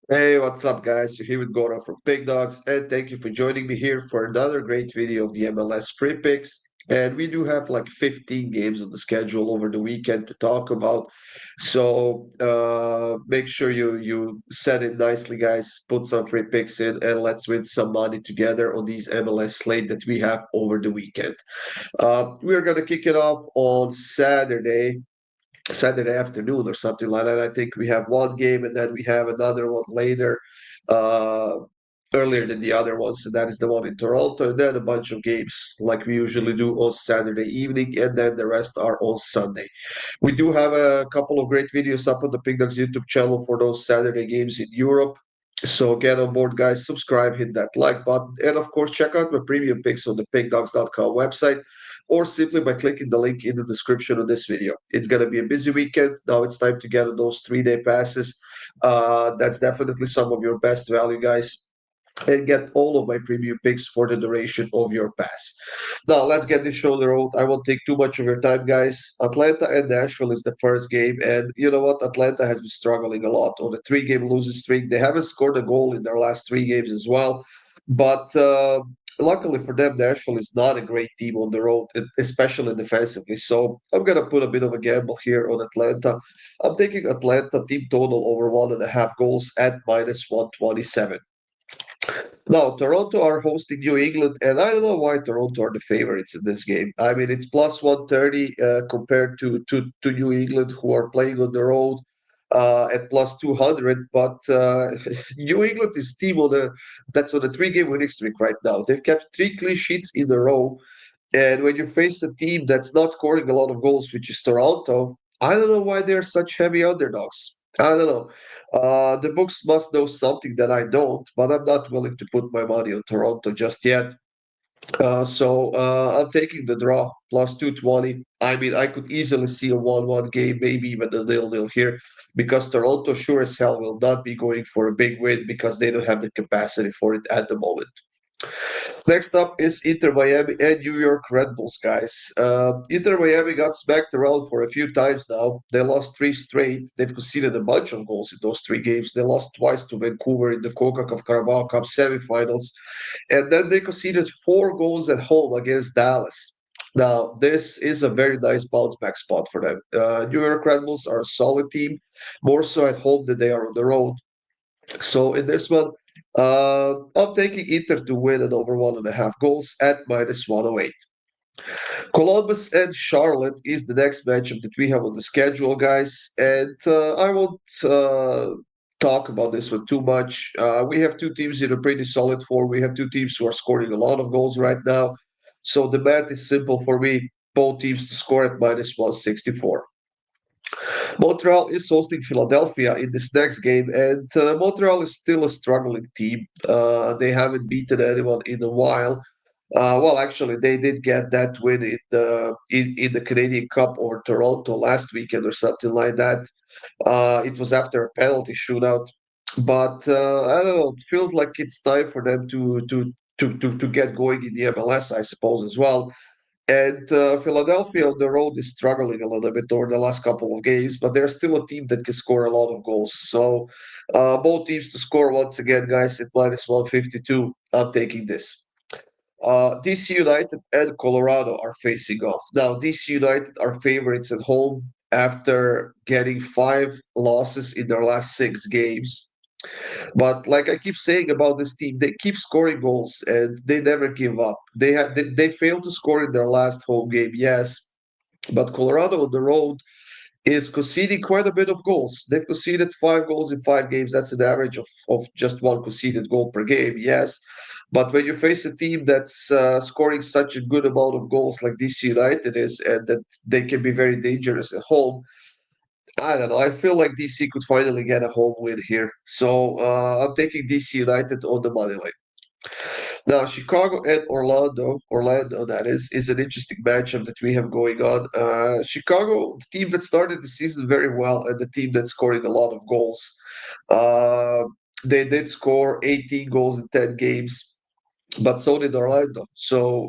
Hey, what's up, guys? You're here with Gora from PickDawgz, and thank you for joining me here for another great video of the MLS free picks. And we do have like 15 games on the schedule over the weekend to talk about. So make sure you set it nicely, guys. Put some free picks in, and let's win some money together on these MLS slate that we have over the weekend. We are gonna kick it off on Saturday afternoon or something like that. I think we have one game and then we have another one later, uh, earlier than the other ones. And that is the one in Toronto. And then a bunch of games like we usually do on Saturday evening. And then the rest are on Sunday. We do have a couple of great videos up on the PickDawgz YouTube channel for those Saturday games in Europe. So get on board, guys. Subscribe, hit that like button, and of course, check out my premium picks on the PickDawgz.com website, or simply by clicking the link in the description of this video. It's gonna be a busy weekend. Now it's time to get on those 3-day passes. That's definitely some of your best value, guys, and get all of my premium picks for the duration of your pass. Now, let's get this show on the road. I won't take too much of your time, guys. Atlanta and Nashville is the first game, and you know what? Atlanta has been struggling a lot on a 3-game losing streak. They haven't scored a goal in their last 3 games as well, but luckily for them, Nashville is not a great team on the road, especially defensively. So I'm gonna put a bit of a gamble here on Atlanta. I'm taking Atlanta team total over 1.5 goals at -127. Now, Toronto are hosting New England, and I don't know why Toronto are the favorites in this game. I mean, it's plus 130 compared to New England, who are playing on the road at plus 200. But New England is team that's on a 3-game winning streak right now. They've kept 3 clean sheets in a row. And when you face a team that's not scoring a lot of goals, which is Toronto, I don't know why they're such heavy underdogs. I don't know. The books must know something that I don't, but I'm not willing to put my money on Toronto just yet. So I'm taking the draw plus 220. I mean, I could easily see a 1-1 game, maybe even a 0-0 here, because Toronto sure as hell will not be going for a big win because they don't have the capacity for it at the moment. Next up is Inter Miami and New York Red Bulls, guys. Inter Miami got smacked around for a few times now. They lost 3 straight. They've conceded a bunch of goals in those 3 games. They lost twice to Vancouver in the CONCACAF Carabao Cup semifinals, and then they conceded 4 goals at home against Dallas. Now, this is a very nice bounce back spot for them. New York Red Bulls are a solid team, more so at home than they are on the road. So in this one, I'm taking Inter to win and over 1.5 goals at -108. Columbus and Charlotte is the next matchup that we have on the schedule, guys. And I won't talk about this one too much. We have two teams in a pretty solid form. We have two teams who are scoring a lot of goals right now. So the math is simple for me. Both teams to score at -164. Montreal is hosting Philadelphia in this next game, and Montreal is still a struggling team. They haven't beaten anyone in a while. Well, actually, they did get that win in the Canadian Cup over Toronto last weekend or something like that. It was after a penalty shootout, but I don't know. It feels like it's time for them to get going in the MLS, I suppose, as well. And Philadelphia on the road is struggling a little bit over the last couple of games, but they're still a team that can score a lot of goals. So both teams to score once again, guys, at -152. I'm taking this. DC United and Colorado are facing off. Now, DC United are favorites at home after getting 5 losses in their last 6 games. But like I keep saying about this team, they keep scoring goals and they never give up. They failed to score in their last home game, yes, but Colorado on the road is conceding quite a bit of goals. They've conceded 5 goals in 5 games. That's an average of just one conceded goal per game, yes. But when you face a team that's scoring such a good amount of goals like DC United is, and that they can be very dangerous at home, I don't know. I feel like DC could finally get a home win here. So I'm taking DC United on the money line. Now, Chicago and Orlando, that is an interesting matchup that we have going on. Chicago, the team that started the season very well, and the team that's scoring a lot of goals. Uh, they did score 18 goals in 10 games, but so did Orlando. So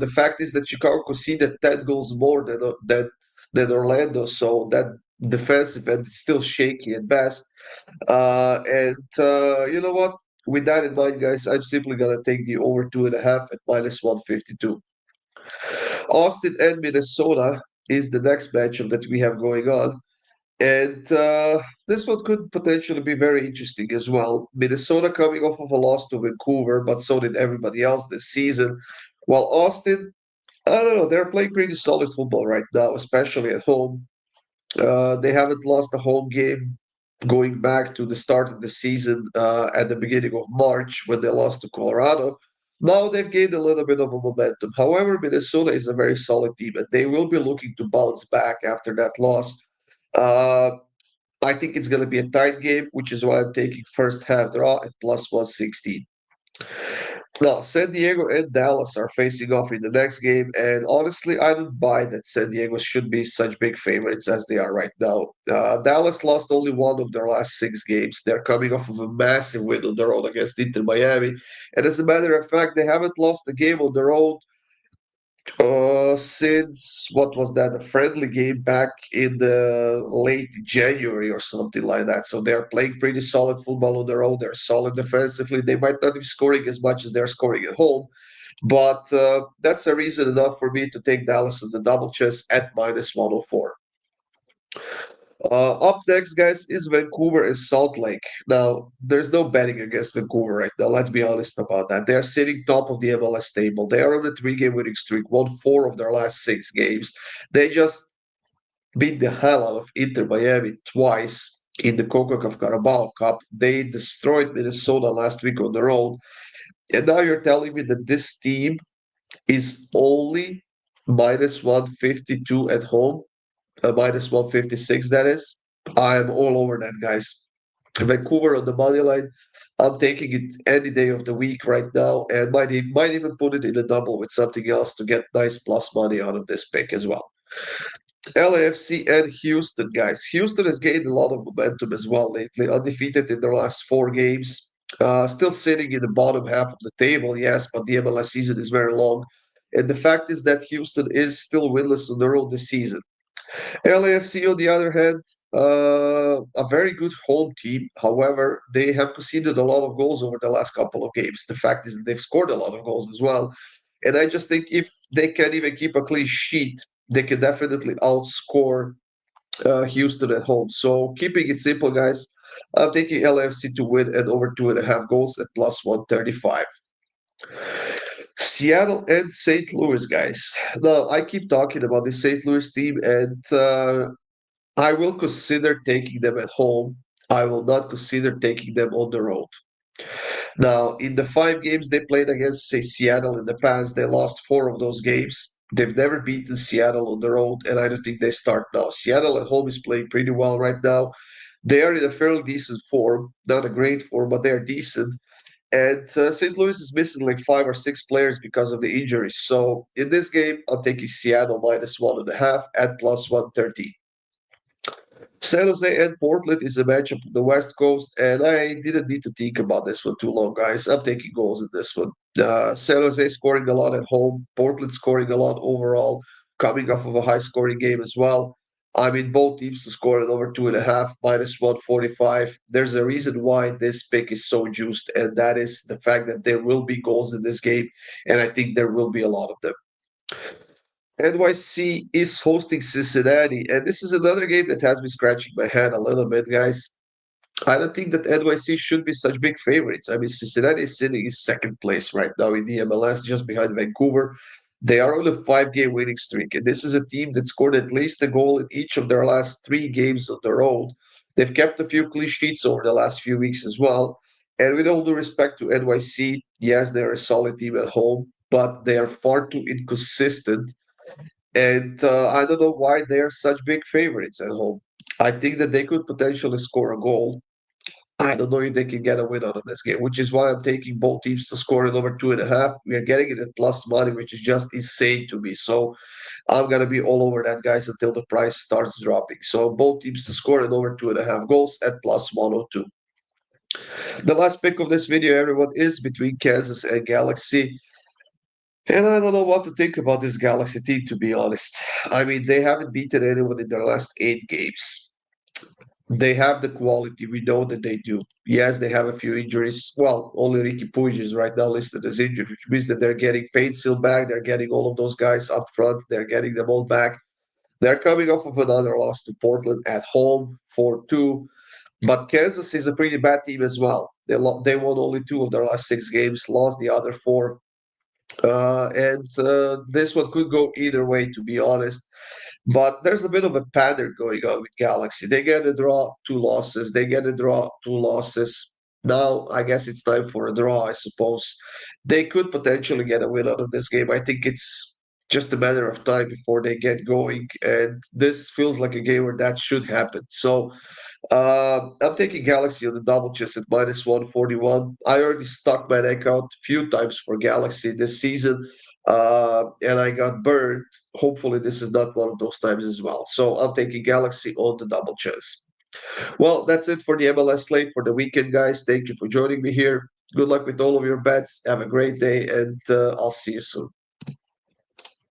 the fact is that Chicago conceded 10 goals more than Orlando. So defensive end. It's still shaky at best. And you know what? With that in mind, guys, I'm simply gonna take the over 2.5 at minus 152. Austin and Minnesota is the next matchup that we have going on. And this one could potentially be very interesting as well. Minnesota coming off of a loss to Vancouver, but so did everybody else this season. While Austin, I don't know, they're playing pretty solid football right now, especially at home. They haven't lost a home game going back to the start of the season at the beginning of March when they lost to Colorado. Now they've gained a little bit of a momentum. However, Minnesota is a very solid team, and they will be looking to bounce back after that loss. Uh, I think it's going to be a tight game, which is why I'm taking first half draw at plus 116. Now, San Diego and Dallas are facing off in the next game, and honestly, I don't buy that San Diego should be such big favorites as they are right now. Dallas lost only one of their last six games. They're coming off of a massive win on the road against Inter Miami, and as a matter of fact, they haven't lost a game on the road since what was that? A friendly game back in the late January or something like that. So they're playing pretty solid football on their own. They're solid defensively. They might not be scoring as much as they're scoring at home, but that's a reason enough for me to take Dallas on the double chess at minus 104. Up next, guys, is Vancouver and Salt Lake. Now, there's no betting against Vancouver right now. Let's be honest about that. They are sitting top of the MLS table. They are on a three-game winning streak, won four of their last six games. They just beat the hell out of Inter Miami twice in the CONCACAF Carabao Cup. They destroyed Minnesota last week on the road. And now you're telling me that this team is only minus 152 at home, minus 156, that is. I'm all over that, guys. Vancouver on the money line. I'm taking it any day of the week right now, and might even put it in a double with something else to get nice plus money out of this pick as well. LAFC and Houston, guys. Houston has gained a lot of momentum as well lately, undefeated in their last four games. Still sitting in the bottom half of the table, yes, but the MLS season is very long. And the fact is that Houston is still winless on their own this season. LAFC, on the other hand, a very good home team. However, they have conceded a lot of goals over the last couple of games. The fact is that they've scored a lot of goals as well. And I just think if they can even keep a clean sheet, they can definitely outscore Houston at home. So keeping it simple, guys, I'm taking LAFC to win and over 2.5 goals at plus 135. Seattle and St. Louis, guys. Now, I keep talking about the St. Louis team, and I will consider taking them at home. I will not consider taking them on the road. Now, in the five games they played against, say, Seattle in the past, they lost four of those games. They've never beaten Seattle on the road, and I don't think they start now. Seattle at home is playing pretty well right now. They are in a fairly decent form, not a great form, but they are decent. And St. Louis is missing like five or six players because of the injuries. So in this game, I'm taking Seattle minus 1.5 at plus 130. San Jose and Portland is a matchup on the West Coast, and I didn't need to think about this one too long, guys. I'm taking goals in this one. San Jose scoring a lot at home, Portland scoring a lot overall, coming off of a high scoring game as well. I mean, both teams to score at over 2.5, minus 145. There's a reason why this pick is so juiced, and that is the fact that there will be goals in this game, and I think there will be a lot of them. NYC is hosting Cincinnati, and this is another game that has me scratching my head a little bit, guys. I don't think that NYC should be such big favorites. I mean, Cincinnati is sitting in second place right now in the MLS, just behind Vancouver. They are on a five-game winning streak, and this is a team that scored at least a goal in each of their last three games on the road. They've kept a few clean sheets over the last few weeks as well. And with all due respect to NYC, yes, they're a solid team at home, but they are far too inconsistent and I don't know why they're such big favorites at home. I think that they could potentially score a goal. I don't know if they can get a win out of this game, which is why I'm taking both teams to score it over 2.5. We are getting it at plus money, which is just insane to me. So I'm gonna be all over that, guys, until the price starts dropping. So both teams to score it over 2.5 goals at plus 102. The last pick of this video, everyone, is between Kansas and Galaxy. And I don't know what to think about this Galaxy team, to be honest. I mean, they haven't beaten anyone in their last eight games. They have the quality. We know that they do. Yes, they have a few injuries. Well, only Ricky Puig is right now listed as injured, which means that they're getting paid still back. They're getting all of those guys up front. They're getting them all back. They're coming off of another loss to Portland at home, 4-2. But Kansas is a pretty bad team as well. They won only two of their last six games, lost the other four. And this one could go either way, to be honest. But there's a bit of a pattern going on with Galaxy. They get a draw, two losses. They get a draw, two losses. Now, I guess it's time for a draw, I suppose. They could potentially get a win out of this game. I think it's just a matter of time before they get going. And this feels like a game where that should happen. So I'm taking Galaxy on the double chess at minus 141. I already stuck my neck out a few times for Galaxy this season, and I got burned. Hopefully, this is not one of those times as well. So I'm taking Galaxy on the double chess. Well, that's it for the MLS slate for the weekend, guys. Thank you for joining me here. Good luck with all of your bets. Have a great day, and I'll see you soon.